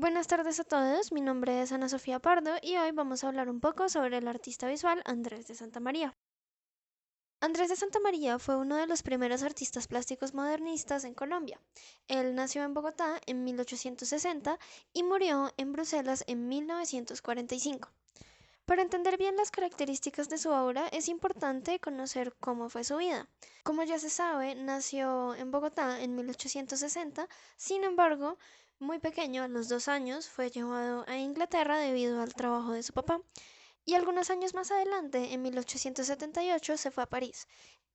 Buenas tardes a todos, mi nombre es Ana Sofía Pardo y hoy vamos a hablar un poco sobre el artista visual Andrés de Santamaría. Andrés de Santamaría fue uno de los primeros artistas plásticos modernistas en Colombia. Él nació en Bogotá en 1860 y murió en Bruselas en 1945. Para entender bien las características de su obra es importante conocer cómo fue su vida. Como ya se sabe, nació en Bogotá en 1860, sin embargo, muy pequeño, a los 2 años, fue llevado a Inglaterra debido al trabajo de su papá, y algunos años más adelante, en 1878, se fue a París.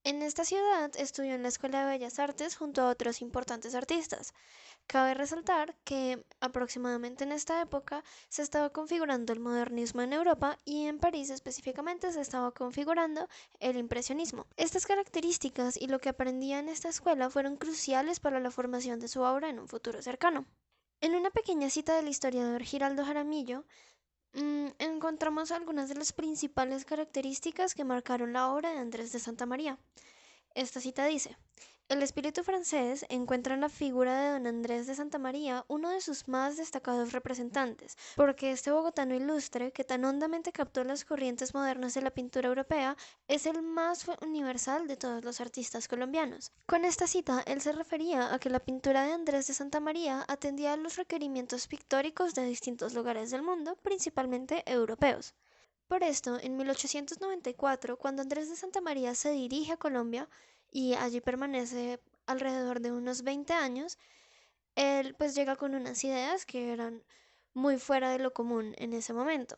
En esta ciudad estudió en la Escuela de Bellas Artes junto a otros importantes artistas. Cabe resaltar que aproximadamente en esta época se estaba configurando el modernismo en Europa y en París específicamente se estaba configurando el impresionismo. Estas características y lo que aprendía en esta escuela fueron cruciales para la formación de su obra en un futuro cercano. En una pequeña cita del historiador Giraldo Jaramillo, encontramos algunas de las principales características que marcaron la obra de Andrés de Santamaría. Esta cita dice: el espíritu francés encuentra en la figura de don Andrés de Santamaría uno de sus más destacados representantes, porque este bogotano ilustre, que tan hondamente captó las corrientes modernas de la pintura europea, es el más universal de todos los artistas colombianos. Con esta cita, él se refería a que la pintura de Andrés de Santamaría atendía a los requerimientos pictóricos de distintos lugares del mundo, principalmente europeos. Por esto, en 1894, cuando Andrés de Santamaría se dirige a Colombia y allí permanece alrededor de unos 20 años, él pues llega con unas ideas que eran muy fuera de lo común en ese momento.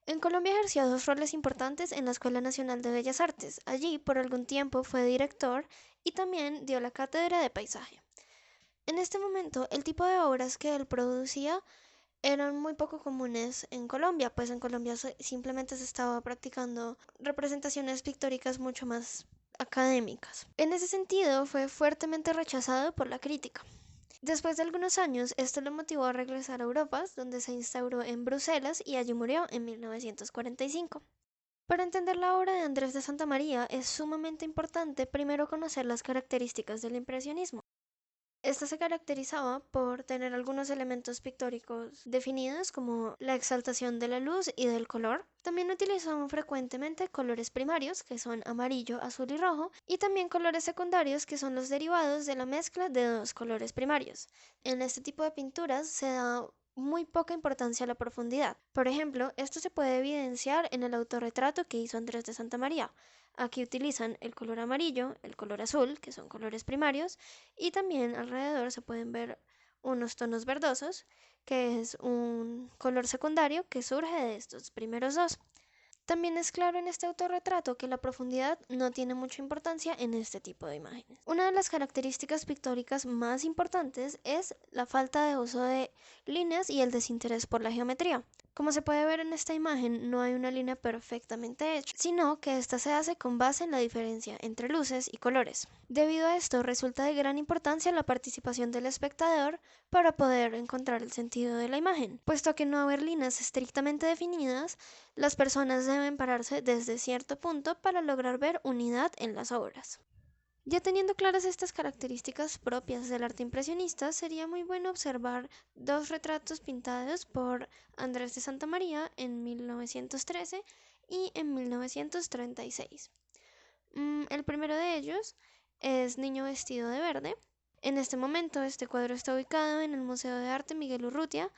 En Colombia ejerció dos roles importantes en la Escuela Nacional de Bellas Artes. Allí por algún tiempo fue director y también dio la cátedra de paisaje. En este momento, el tipo de obras que él producía eran muy poco comunes en Colombia, pues en Colombia simplemente se estaba practicando representaciones pictóricas mucho más académicas. En ese sentido, fue fuertemente rechazado por la crítica. Después de algunos años, esto lo motivó a regresar a Europa, donde se instauró en Bruselas y allí murió en 1945. Para entender la obra de Andrés de Santamaría es sumamente importante primero conocer las características del impresionismo. Esta se caracterizaba por tener algunos elementos pictóricos definidos como la exaltación de la luz y del color. También utilizaban frecuentemente colores primarios, que son amarillo, azul y rojo, y también colores secundarios, que son los derivados de la mezcla de dos colores primarios. En este tipo de pinturas se da muy poca importancia a la profundidad. Por ejemplo, esto se puede evidenciar en el autorretrato que hizo Andrés de Santamaría. Aquí utilizan el color amarillo, el color azul, que son colores primarios, y también alrededor se pueden ver unos tonos verdosos, que es un color secundario que surge de estos primeros dos. También es claro en este autorretrato que la profundidad no tiene mucha importancia en este tipo de imágenes. Una de las características pictóricas más importantes es la falta de uso de líneas y el desinterés por la geometría. Como se puede ver en esta imagen, no hay una línea perfectamente hecha, sino que esta se hace con base en la diferencia entre luces y colores. Debido a esto, resulta de gran importancia la participación del espectador para poder encontrar el sentido de la imagen, puesto que no haber líneas estrictamente definidas, las personas deben pararse desde cierto punto para lograr ver unidad en las obras. Ya teniendo claras estas características propias del arte impresionista, sería muy bueno observar dos retratos pintados por Andrés de Santamaría en 1913 y en 1936. El primero de ellos es Niño vestido de verde. En este momento, este cuadro está ubicado en el Museo de Arte Miguel Urrutia,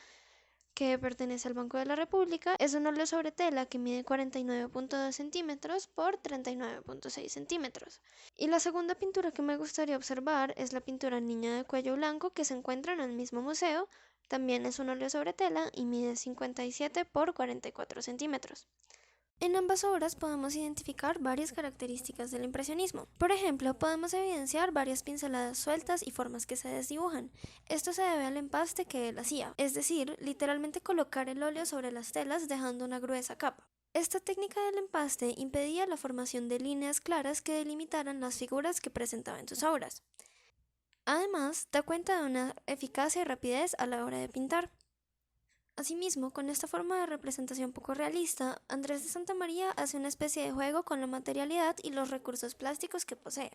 que pertenece al Banco de la República. Es un óleo sobre tela que mide 49.2 centímetros por 39.6 centímetros. Y la segunda pintura que me gustaría observar es la pintura Niña de cuello blanco, que se encuentra en el mismo museo. También es un óleo sobre tela y mide 57 por 44 centímetros. En ambas obras podemos identificar varias características del impresionismo. Por ejemplo, podemos evidenciar varias pinceladas sueltas y formas que se desdibujan. Esto se debe al empaste que él hacía, es decir, literalmente colocar el óleo sobre las telas dejando una gruesa capa. Esta técnica del empaste impedía la formación de líneas claras que delimitaran las figuras que presentaba en sus obras. Además, da cuenta de una eficacia y rapidez a la hora de pintar. Asimismo, con esta forma de representación poco realista, Andrés de Santamaría hace una especie de juego con la materialidad y los recursos plásticos que posee.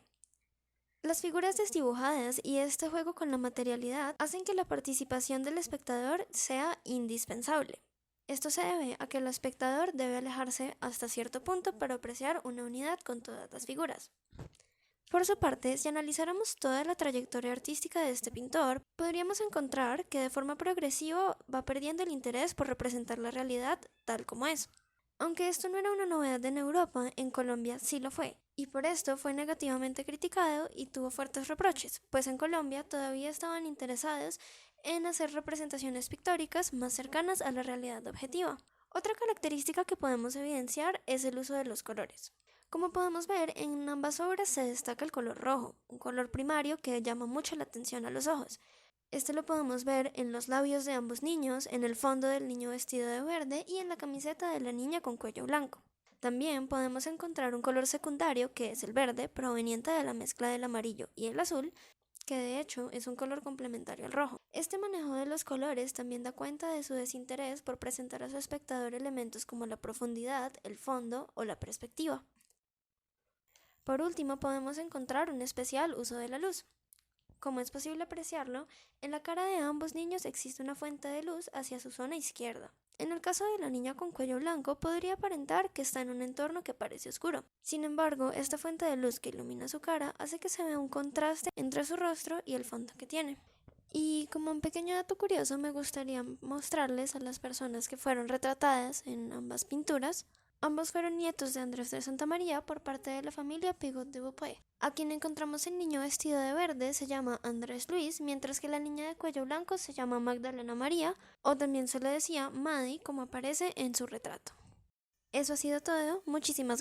Las figuras desdibujadas y este juego con la materialidad hacen que la participación del espectador sea indispensable. Esto se debe a que el espectador debe alejarse hasta cierto punto para apreciar una unidad con todas las figuras. Por su parte, si analizáramos toda la trayectoria artística de este pintor, podríamos encontrar que de forma progresiva va perdiendo el interés por representar la realidad tal como es. Aunque esto no era una novedad en Europa, en Colombia sí lo fue, y por esto fue negativamente criticado y tuvo fuertes reproches, pues en Colombia todavía estaban interesados en hacer representaciones pictóricas más cercanas a la realidad objetiva. Otra característica que podemos evidenciar es el uso de los colores. Como podemos ver, en ambas obras se destaca el color rojo, un color primario que llama mucho la atención a los ojos. Este lo podemos ver en los labios de ambos niños, en el fondo del niño vestido de verde y en la camiseta de la niña con cuello blanco. También podemos encontrar un color secundario que es el verde, proveniente de la mezcla del amarillo y el azul, que de hecho es un color complementario al rojo. Este manejo de los colores también da cuenta de su desinterés por presentar a su espectador elementos como la profundidad, el fondo o la perspectiva. Por último, podemos encontrar un especial uso de la luz. Como es posible apreciarlo, en la cara de ambos niños existe una fuente de luz hacia su zona izquierda. En el caso de la niña con cuello blanco, podría aparentar que está en un entorno que parece oscuro. Sin embargo, esta fuente de luz que ilumina su cara hace que se vea un contraste entre su rostro y el fondo que tiene. Y como un pequeño dato curioso, me gustaría mostrarles a las personas que fueron retratadas en ambas pinturas. Ambos fueron nietos de Andrés de Santamaría por parte de la familia Pigot de Beaupuy. A quien encontramos el niño vestido de verde se llama Andrés Luis, mientras que la niña de cuello blanco se llama Magdalena María, o también se le decía Madi, como aparece en su retrato. Eso ha sido todo, muchísimas gracias.